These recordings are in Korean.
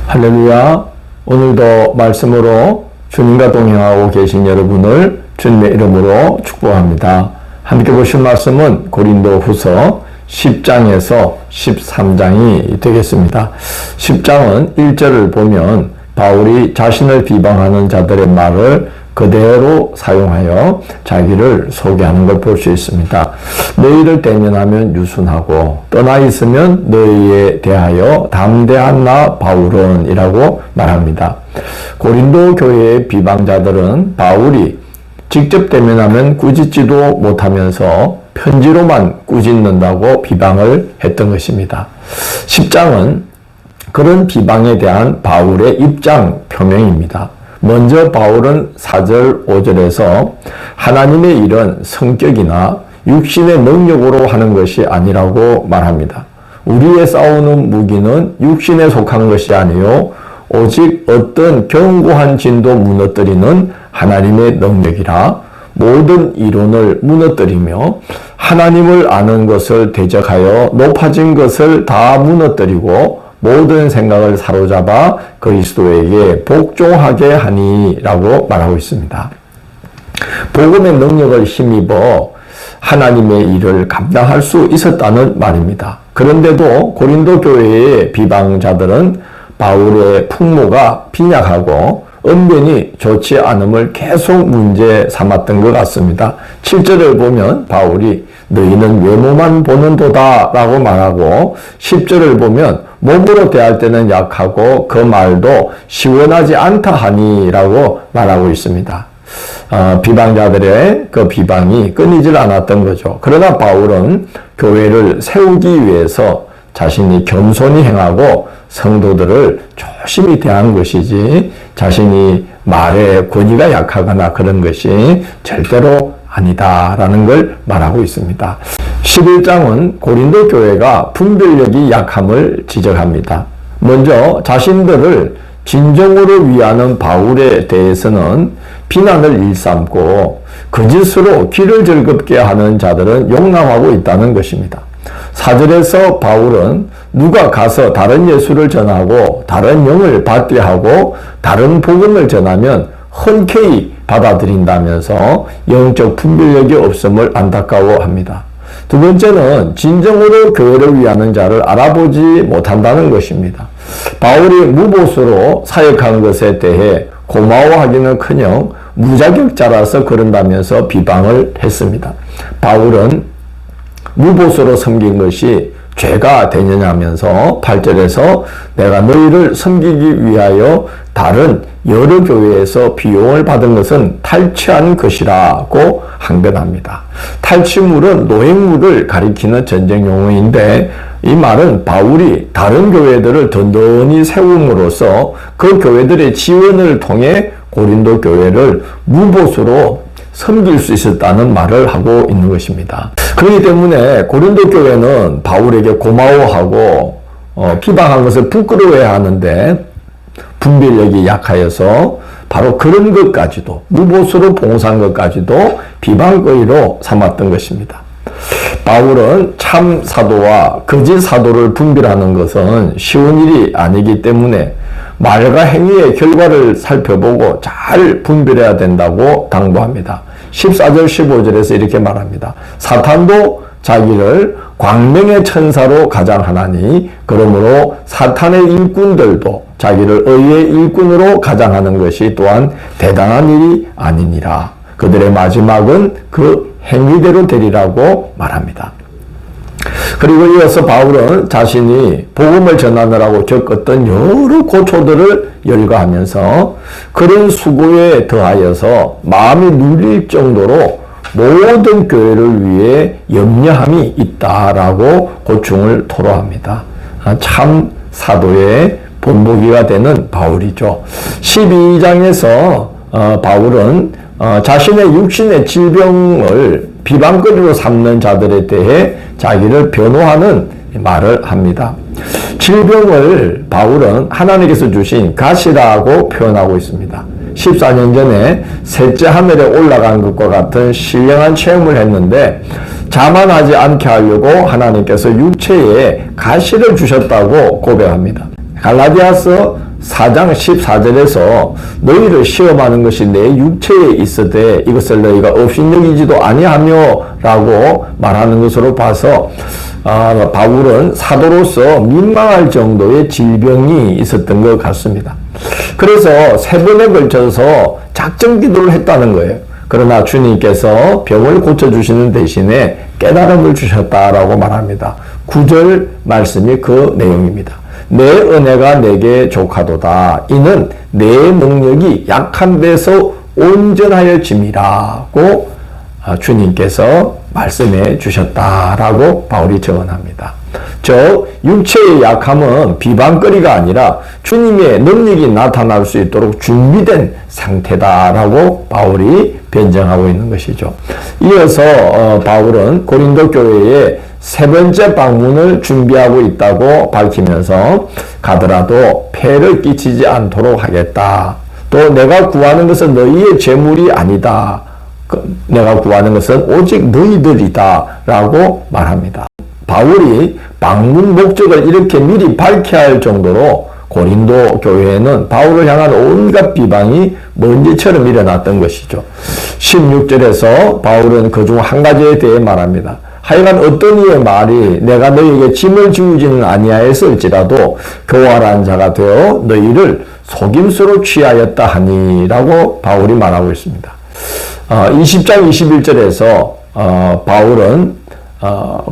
할렐루야. 오늘도 말씀으로 주님과 동행하고 계신 여러분을 주님의 이름으로 축복합니다. 함께 보실 말씀은 고린도후서 10장에서 13장이 되겠습니다. 10장은 1절을 보면 바울이 자신을 비방하는 자들의 말을 그대로 사용하여 자기를 소개하는 걸 볼 수 있습니다. 너희를 대면하면 유순하고 떠나 있으면 너희에 대하여 담대한 나 바울은 이라고 말합니다. 고린도 교회의 비방자들은 바울이 직접 대면하면 꾸짖지도 못하면서 편지로만 꾸짖는다고 비방을 했던 것입니다. 10장은 그런 비방에 대한 바울의 입장 표명입니다. 먼저 바울은 4절, 5절에서 하나님의 일은 성격이나 육신의 능력으로 하는 것이 아니라고 말합니다. 우리의 싸우는 무기는 육신에 속한 것이 아니요 오직 어떤 견고한 진도 무너뜨리는 하나님의 능력이라 모든 이론을 무너뜨리며 하나님을 아는 것을 대적하여 높아진 것을 다 무너뜨리고 모든 생각을 사로잡아 그리스도에게 복종하게 하니라고 말하고 있습니다. 복음의 능력을 힘입어 하나님의 일을 감당할 수 있었다는 말입니다. 그런데도 고린도 교회의 비방자들은 바울의 풍모가 빈약하고 언변이 좋지 않음을 계속 문제 삼았던 것 같습니다. 7절을 보면 바울이 너희는 외모만 보는도다 라고 말하고 10절을 보면 몸으로 대할 때는 약하고 그 말도 시원하지 않다 하니 라고 말하고 있습니다. 비방자들의 그 비방이 끊이질 않았던 거죠. 그러나 바울은 교회를 세우기 위해서 자신이 겸손히 행하고 성도들을 조심히 대한 것이지 자신이 말에 권위가 약하거나 그런 것이 절대로 아니다라는 걸 말하고 있습니다. 11장은 고린도 교회가 분별력이 약함을 지적합니다. 먼저 자신들을 진정으로 위하는 바울에 대해서는 비난을 일삼고 거짓으로 귀를 즐겁게 하는 자들은 용납하고 있다는 것입니다. 4절에서 바울은 누가 가서 다른 예수를 전하고 다른 영을 받게 하고 다른 복음을 전하면 흔쾌히 받아들인다면서 영적 분별력이 없음을 안타까워합니다. 두 번째는 진정으로 교회를 위하는 자를 알아보지 못한다는 것입니다. 바울이 무보수로 사역한 것에 대해 고마워하기는커녕 무자격자라서 그런다면서 비방을 했습니다. 바울은 무보수로 섬긴 것이 죄가 되느냐면서 8절에서 내가 너희를 섬기기 위하여 다른 여러 교회에서 비용을 받은 것은 탈취한 것이라고 항변합니다. 탈취물은 노획물을 가리키는 전쟁 용어인데 이 말은 바울이 다른 교회들을 든든히 세움으로써 그 교회들의 지원을 통해 고린도 교회를 무보수로 섬길 수 있었다는 말을 하고 있는 것입니다. 그렇기 때문에 고린도 교회는 바울에게 고마워하고 비방한 것을 부끄러워해야 하는데 분별력이 약하여서 바로 그런 것까지도 무보수로 봉사한 것까지도 비방거리로 삼았던 것입니다. 바울은 참 사도와 거짓 사도를 분별하는 것은 쉬운 일이 아니기 때문에 말과 행위의 결과를 살펴보고 잘 분별해야 된다고 당부합니다. 14절 15절에서 이렇게 말합니다. 사탄도 자기를 광명의 천사로 가장하나니 그러므로 사탄의 일꾼들도 자기를 의의 일꾼으로 가장하는 것이 또한 대단한 일이 아니니라. 그들의 마지막은 그 행위대로 되리라고 말합니다. 그리고 이어서 바울은 자신이 복음을 전하느라고 겪었던 여러 고초들을 열거하면서 그런 수고에 더하여서 마음이 눌릴 정도로 모든 교회를 위해 염려함이 있다라고 고충을 토로합니다. 참 사도의 본보기가 되는 바울이죠. 12장에서 바울은 자신의 육신의 질병을 비방거리로 삼는 자들에 대해 자기를 변호하는 말을 합니다. 질병을 바울은 하나님께서 주신 가시라고 표현하고 있습니다. 14년 전에 셋째 하늘에 올라간 것과 같은 신령한 체험을 했는데 자만하지 않게 하려고 하나님께서 육체에 가시를 주셨다고 고백합니다. 갈라디아서 4장 14절에서 너희를 시험하는 것이 내 육체에 있으되 이것을 너희가 업신여기지도 아니하며 라고 말하는 것으로 봐서 바울은 사도로서 민망할 정도의 질병이 있었던 것 같습니다. 그래서 3번에 걸쳐서 작정 기도를 했다는 거예요. 그러나 주님께서 병을 고쳐주시는 대신에 깨달음을 주셨다라고 말합니다. 9절 말씀이 그 내용입니다. 내 은혜가 내게 족하도다. 이는 내 능력이 약한 데서 온전하여 짐이라고 주님께서 말씀해 주셨다라고 바울이 증언합니다. 즉 육체의 약함은 비방거리가 아니라 주님의 능력이 나타날 수 있도록 준비된 상태다라고 바울이 변증하고 있는 것이죠. 이어서 바울은 고린도 교회에 3번째 방문을 준비하고 있다고 밝히면서 가더라도 폐를 끼치지 않도록 하겠다. 또 내가 구하는 것은 너희의 재물이 아니다. 내가 구하는 것은 오직 너희들이다 라고 말합니다. 바울이 방문 목적을 이렇게 미리 밝혀야 할 정도로 고린도 교회에는 바울을 향한 온갖 비방이 먼지처럼 일어났던 것이죠. 16절에서 바울은 그중 한 가지에 대해 말합니다. 하여간 어떤 이의 말이 내가 너희에게 짐을 지우지는 아니하였을지라도 교활한 자가 되어 너희를 속임수로 취하였다 하니라고 바울이 말하고 있습니다. 20장 21절에서 바울은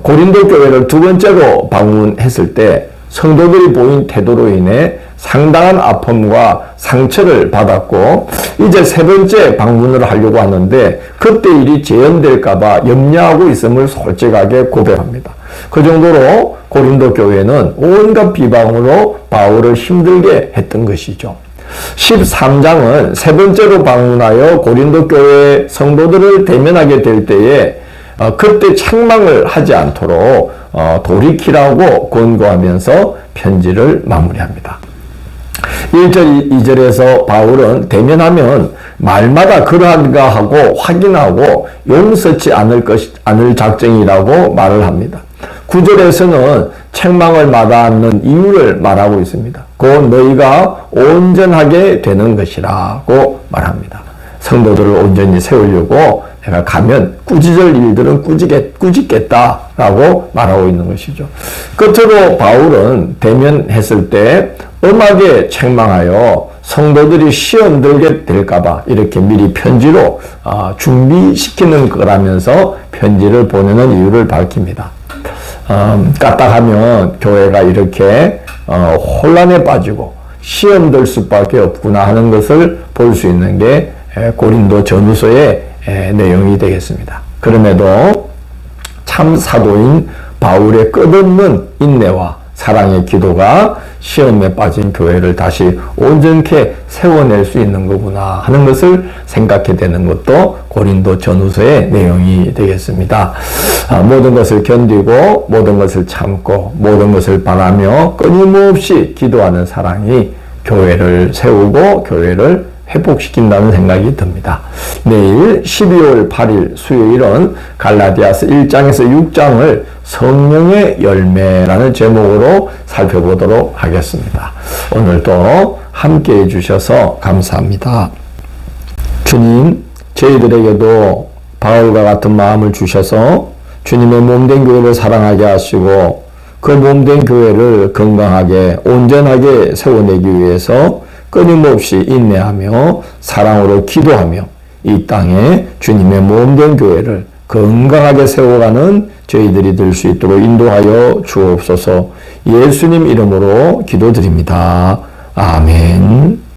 고린도 교회를 2번째로 방문했을 때 성도들이 보인 태도로 인해 상당한 아픔과 상처를 받았고 이제 3번째 방문을 하려고 하는데 그때 일이 재현될까봐 염려하고 있음을 솔직하게 고백합니다. 그 정도로 고린도 교회는 온갖 비방으로 바울을 힘들게 했던 것이죠. 13장은 3번째로 방문하여 고린도 교회 성도들을 대면하게 될 때에 그때 책망을 하지 않도록 돌이키라고 권고하면서 편지를 마무리합니다. 1절, 2절에서 바울은 대면하면 말마다 그러한가 하고 확인하고 용서치 않을 작정이라고 말을 합니다. 9절에서는 책망을 마다하는 이유를 말하고 있습니다. 곧 너희가 온전하게 되는 것이라고 말합니다. 성도들을 온전히 세우려고 내가 가면 꾸짖을 일들은 꾸짖겠다라고 말하고 있는 것이죠. 끝으로 바울은 대면했을 때 엄하게 책망하여 성도들이 시험 들게 될까봐 이렇게 미리 편지로 준비시키는 거라면서 편지를 보내는 이유를 밝힙니다. 까딱하면 교회가 이렇게 혼란에 빠지고 시험 들 수밖에 없구나 하는 것을 볼 수 있는 게 고린도 전후서의 내용이 되겠습니다. 그럼에도 참 사도인 바울의 끝없는 인내와 사랑의 기도가 시험에 빠진 교회를 다시 온전케 세워낼 수 있는 거구나 하는 것을 생각해 되는 것도 고린도 전후서의 내용이 되겠습니다. 모든 것을 견디고 모든 것을 참고 모든 것을 바라며 끊임없이 기도하는 사랑이 교회를 세우고 교회를 회복시킨다는 생각이 듭니다. 내일 12월 8일 수요일은 갈라디아서 1장에서 6장을 성령의 열매라는 제목으로 살펴보도록 하겠습니다. 오늘도 함께 해주셔서 감사합니다. 주님, 저희들에게도 바울과 같은 마음을 주셔서 주님의 몸된 교회를 사랑하게 하시고 그 몸된 교회를 건강하게 온전하게 세워내기 위해서 끊임없이 인내하며 사랑으로 기도하며 이 땅에 주님의 몸된 교회를 건강하게 세워가는 저희들이 될 수 있도록 인도하여 주옵소서. 예수님 이름으로 기도드립니다. 아멘.